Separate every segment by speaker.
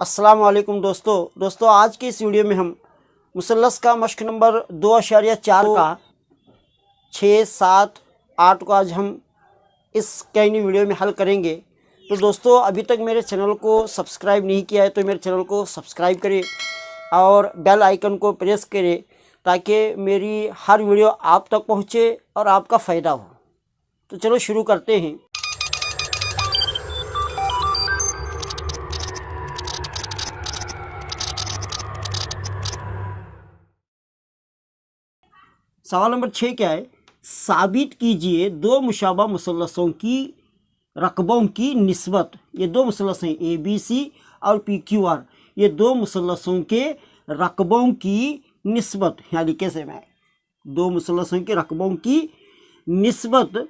Speaker 1: अस्सलाम वालेकुम दोस्तों आज की इस वीडियो में हम मुसल्लस का मश्क नंबर 2.4 का 6, 7, 8 को आज हम इस कैनी वीडियो में हल करेंगे। तो दोस्तों अभी तक मेरे चैनल को सब्सक्राइब नहीं किया है तो मेरे चैनल को सब्सक्राइब करें और बेल आइकन को प्रेस करें ताकि मेरी हर वीडियो आप तक पहुँचे और आपका फ़ायदा हो। तो चलो शुरू करते हैं। सवाल नंबर 6 क्या है? साबित कीजिए दो मुशाबा मुसल्लसों की रकबों की निस्बत। ये दो मुसल्लस हैं ABC और PQR। ये दो मुसल्लसों के रकबों की निस्बत यहाँ लिखे से मैं दो मुसल्लसों के रकबों की निस्बत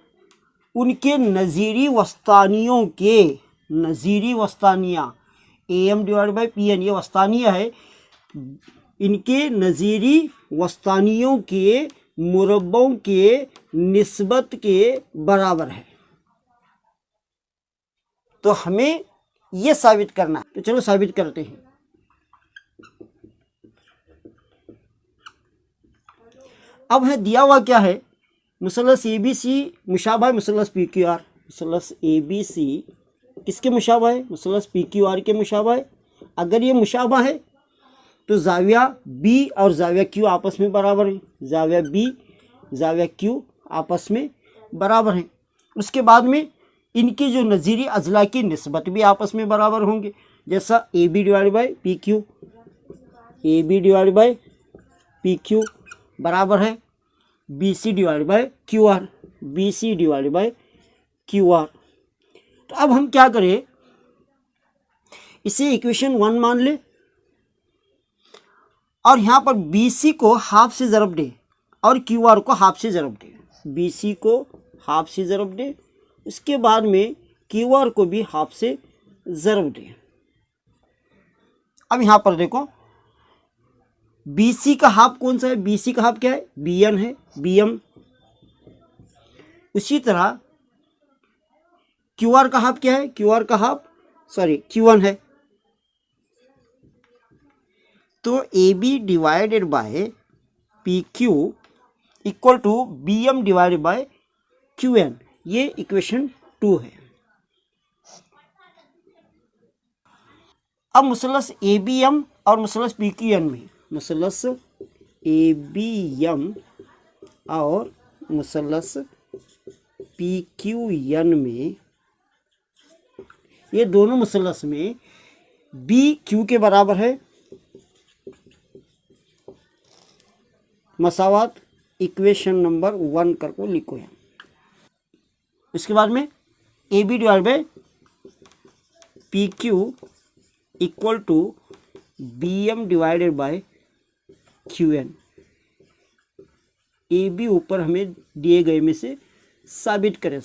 Speaker 1: उनके नज़ीरी वस्तानियों के नज़ीरी वस्तानिया AM/PN ये वस्तानिया है। इनके नज़ीरी वस्तानियों के मुरब्बों के निस्बत के बराबर है। तो हमें ये साबित करना है। तो चलो साबित करते हैं। अब है दिया हुआ क्या है? मुसल्लस ABC मुशाबा मुसल्लस PQR। मुसल्लस ABC किसके मुशाबा है? मुसल्लस PQR के मुशाबा है। अगर ये मुशाबा है तो जाविया B और जाविया Q आपस में बराबर हैं। जाविया B जाविया Q आपस में बराबर हैं। उसके बाद में इनकी जो नज़ीरी अजला की निस्बत भी आपस में बराबर होंगे। जैसा AB/PQ AB/PQ बराबर है BC/QR BC/QR। तो अब हम क्या करें? इसे इक्वेशन 1 मान ले और यहाँ पर BC को हाफ से ज़रब दे और QR को हाफ से ज़रब दे। BC को हाफ से ज़रब दे, उसके बाद में QR को भी हाफ से ज़रब दे। अब यहाँ पर देखो BC का हाफ कौन सा है? BC का हाफ क्या है? BN है, BM। उसी तरह QR का हाफ क्या है? QR का हाफ Q1 है। तो AB/PQ इक्वल टू BM/QN ये इक्वेशन 2 है। अब मुसल्लस ABM और मुसल्लस PQN में मुसल्लस ABM और मुसल्लस PQN में ये दोनों मुसल्लस में BQ के बराबर है। मसावात इक्वेशन नंबर 1 करके लिखो है। इसके बाद में AB/PQ equal to BM/QN। AB ऊपर हमें दिए गए में से साबित करें।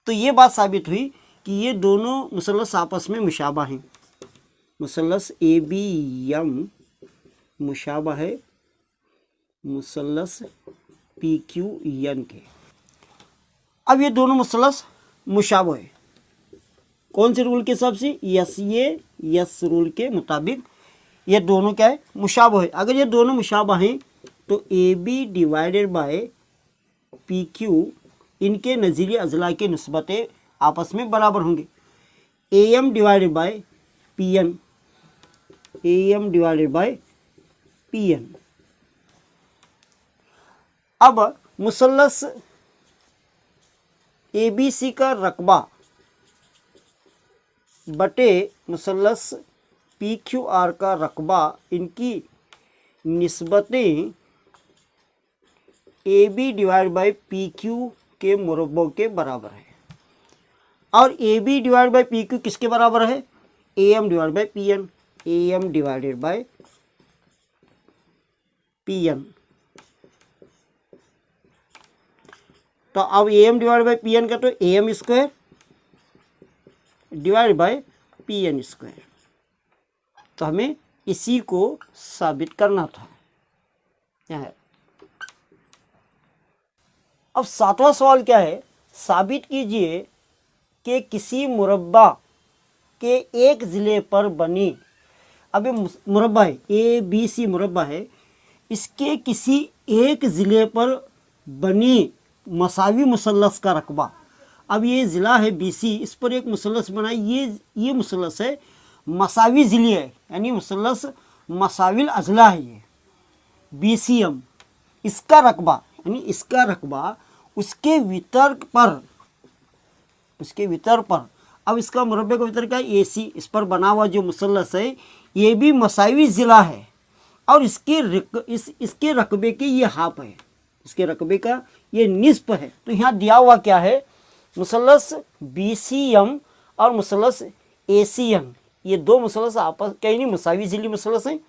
Speaker 1: तो ये बात साबित हुई कि ये दोनों मुसल्लस आपस में मुशाबा हैं। मुसल्लस ABM मुशाबा है मुसल्लस PQN के। अब ये दोनों मुसल्लस मुशाबह है कौन से रूल के हिसाब से? यस रूल के मुताबिक ये दोनों क्या है? मुशाबह है। अगर ये दोनों मुशाबह हैं तो AB/PQ इनके नज़ीरी अजला के निस्बतें आपस में बराबर होंगे। AM/PN अब मुसल्लस ABC का रकबा बटे मुसल्लस PQR का रकबा इनकी निस्बतें AB/PQ के मुरब्बों के बराबर है। और AB/PQ किसके बराबर है? AM/PN AM/PN। तो अब AM/PN का तो AM² /PN²। तो हमें इसी को साबित करना था। यहाँ अब 7वां सवाल क्या है? साबित कीजिए कि किसी मुरब्बा के एक ज़िले पर बनी अब ये मुरब्बा है, ABC मुरब्बा है, इसके किसी एक ज़िले पर बनी मसावी मुसल्लस का रकबा। अब ये ज़िला है BC, इस पर एक मुसल्लस बना, ये मुसल्लस है मसावी ज़िले है, यानी मुसल्लस मसाविल अजला है ये BCM। इसका रकबा यानी इसका रकबा उसके वितर्क पर, अब इसका मुरब्बे का वितर्क क्या है AC, इस पर बना हुआ जो मुसल्लस है ये भी मसावी ज़िला है और इसके रकबे के ये हाफ है, इसके रकबे का ये निस्फ है। तो यहाँ दिया हुआ क्या है, मुसल्लस BCM और मुसल्लस ACN, ये दो मुसल्लस आपस कहीं नहीं मसावी ज़िली मुसल्लस हैं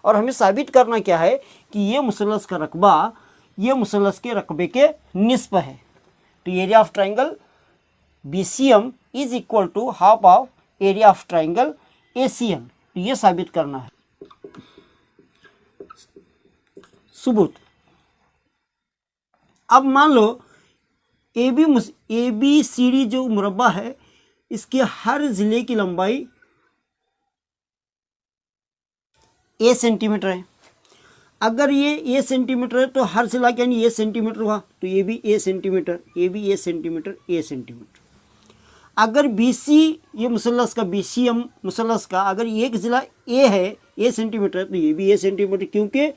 Speaker 1: और हमें साबित करना क्या है कि ये मुसल्लस का रकबा ये मुसल्लस के रकबे के निस्फ है। तो area of triangle BCM is equal to half of area of triangle ACN। तो ये साबित करना है। सबूत, अब मान लो ABCD जो मुरब्बा है इसके हर ज़िले की लंबाई A सेंटीमीटर है। अगर ये A सेंटीमीटर है तो हर ज़िला के यानी A सेंटीमीटर हुआ, तो ये भी A सेंटीमीटर, ये भी A सेंटीमीटर, A सेंटीमीटर। अगर BC ये मुसल्लस का BCM मुसल्लस का अगर एक ज़िला A है A सेंटीमीटर, तो ये भी A सेंटीमीटर, क्योंकि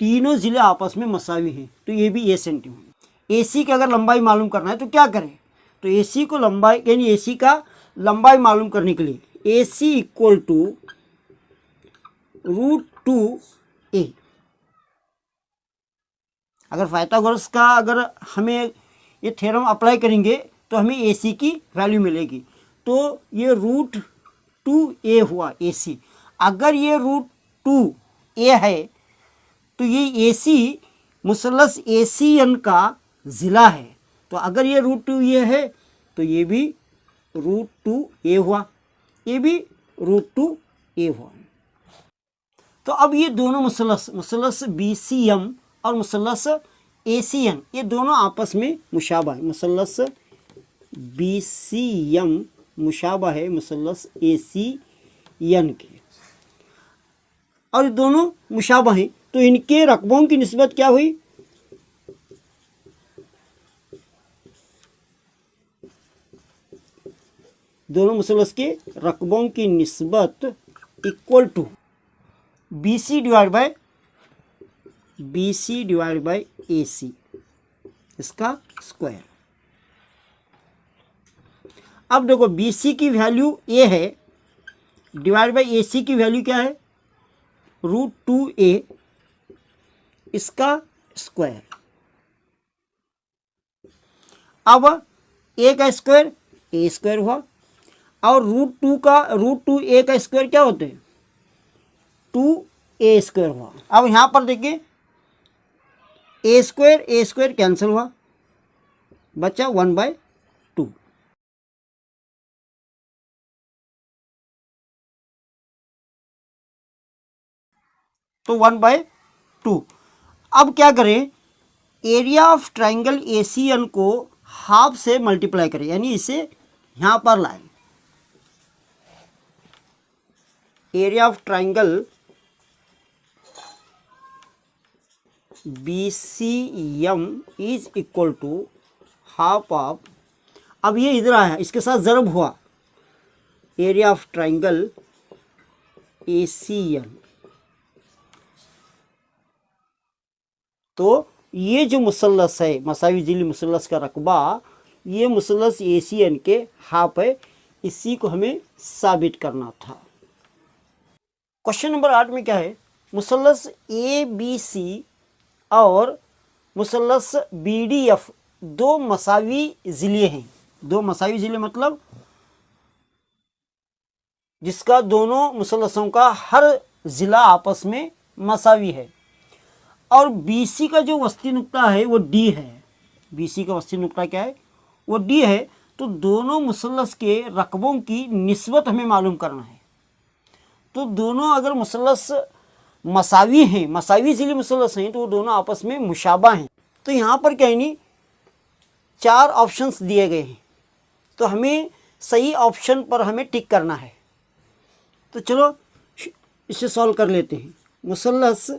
Speaker 1: तीनों ज़िले आपस में मसावी हैं, तो ये भी A सेंटीमीटर। AC की अगर लंबाई मालूम करना है तो क्या करें, तो AC को लंबाई यानी AC का लंबाई मालूम करने के लिए AC इक्वल टू √2a। अगर पाइथागोरस का अगर हमें ये थ्योरम अप्लाई करेंगे तो हमें AC की वैल्यू मिलेगी, तो ये √2a हुआ AC। अगर ये √2a है तो ये AC मुसल्लस ACN का ज़िला है, तो अगर ये √2a है तो ये भी √2a हुआ, ये भी √2a हुआ। तो अब ये दोनों मुसल्लस BCM और मुसल्लस ACN ये दोनों आपस में मुशाबा है। मुसल्लस BCM मुशाबा है मुसल्लस ACN के, और ये दोनों मुशाबा हैं, तो इनके रकबों की निस्बत क्या हुई, दोनों मुसल्लस के रकबों की निस्बत equal to BC divide by AC इसका स्क्वायर। अब देखो BC की वैल्यू A है, डिवाइड बाय AC की वैल्यू क्या है √2a इसका स्क्वायर। अब A का स्क्वायर A स्क्वायर हुआ और √2a का स्क्वायर क्या होते हैं 2a स्क्वायर हुआ। अब यहाँ पर देखिए a स्क्वायर कैंसिल हुआ, बचा 1/2। तो 1/2। अब क्या करें, एरिया ऑफ ट्राइंगल ACN को हाफ से मल्टीप्लाई करें, यानी इसे यहाँ पर लाएं। Area of triangle BCM is equal to half of, अब ये इधर आया इसके साथ ज़रब हुआ, एरिया ऑफ ट्राइंगल ACN। तो ये जो मुसल्लस है मसावी ज़िली मुसल्लस का रकबा ये मुसल्लस ACN के हाफ है, इसी को हमें साबित करना था। क्वेश्चन नंबर 8 में क्या है, मुसल्लस ABC और मुसल्लस BDF दो मसावी ज़िले हैं। दो मसावी ज़िले मतलब जिसका दोनों मुसल्लसों का हर ज़िला आपस में मसावी है, और BC का जो वस्ती नुक्ता है वो D है। BC का वस्ती नुक्ता क्या है, वो D है। तो दोनों मुसल्लस के रकबों की निस्बत हमें मालूम करना है। तो दोनों अगर मुसल्लस मसावी हैं, मसावी ज़िली मुसल्लस हैं, तो वो दोनों आपस में मुशाबा हैं। तो यहाँ पर क्या नहीं 4 ऑप्शंस दिए गए हैं, तो हमें सही ऑप्शन पर हमें टिक करना है। तो चलो इसे सॉल्व कर लेते हैं। मुसल्लस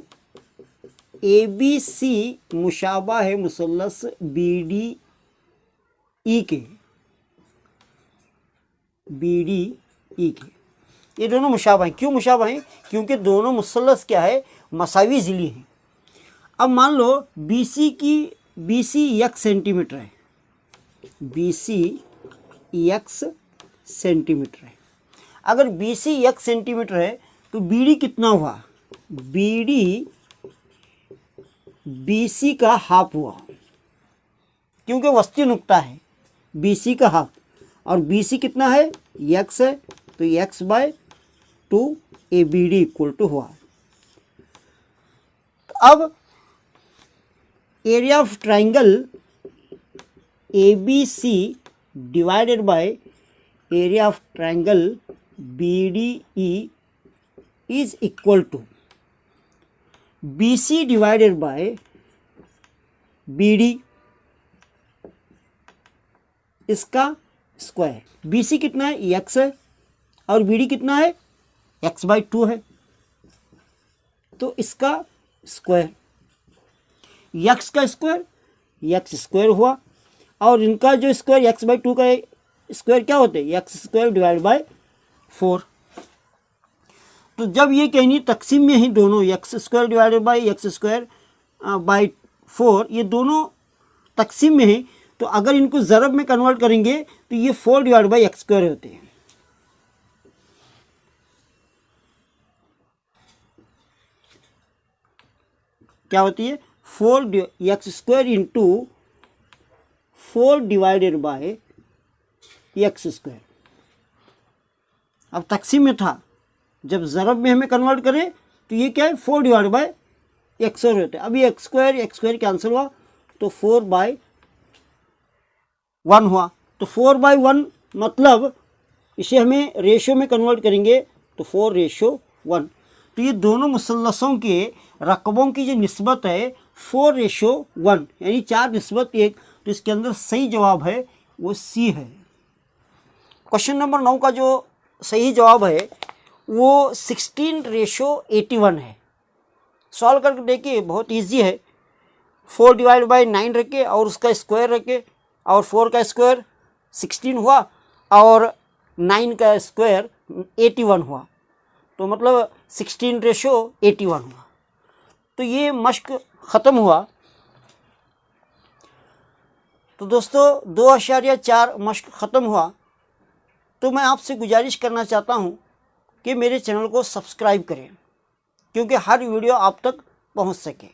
Speaker 1: ABC मुशाबा है मुसल्लस BDE के, BDE के। ये दोनों मुशाबा हैं। क्यों मुशाबा हैं? क्योंकि दोनों मुसल्लस क्या है, मसावी ज़िली हैं। अब मान लो BC x सेंटीमीटर है, BC x सेंटीमीटर है। अगर BC x सेंटीमीटर है तो BD कितना हुआ? BD BC का हाफ हुआ, क्योंकि वस्ती नुक्ता है BC का हाफ, और BC कितना है? x है, तो x/2 ABD इक्वल टू हुआ। अब area of triangle ABC divided by area of triangle BDE is equal to BC divided by BD इसका स्क्वायर। BC कितना है? x है, और BD कितना है? x/2 है, तो इसका स्क्वायर। x का स्क्वायर x स्क्वायर हुआ, और इनका जो स्क्वायर x/2 का स्क्वायर क्या होते हैं? x square divide by 4। तो जब ये कहनी तकसीम में ही दोनों x square divided by x square by 4, ये दोनों तकसीम में है, तो अगर इनको ज़रब में कन्वर्ट करेंगे तो ये 4 डिवाइड बाई x स्क्वायर होते हैं। क्या होती है? 4 x square into 4 divided by x square. अब तकसीम में था, जब ज़रब में हमें कन्वर्ट करें तो ये क्या है? 4 डिवाइड बाय x स्क्वायर होते हैं। अभी x स्क्वायर कैंसिल हुआ, तो 4/1 हुआ। तो 4/1 मतलब इसे हमें रेशो में कन्वर्ट करेंगे तो 4:1। तो ये दोनों मुसल्लसों के रकबों की जो निस्बत है 4:1, यानी 4:1। तो इसके अंदर सही जवाब है वो C है। क्वेश्चन नंबर 9 का जो सही जवाब है वो 16:81 है। सॉल्व करके देखिए, बहुत इजी है। 4 डिवाइड बाई 9 रखे और उसका स्क्वायर रखे, और 4 का स्क्वायर 16 हुआ और 9 का स्क्वायर 81 हुआ, तो मतलब 16:81 हुआ। तो ये मश्क ख़त्म हुआ। तो दोस्तों 2.4 मश्क ख़त्म हुआ। तो मैं आपसे गुजारिश करना चाहता हूँ कि मेरे चैनल को सब्सक्राइब करें, क्योंकि हर वीडियो आप तक पहुँच सके।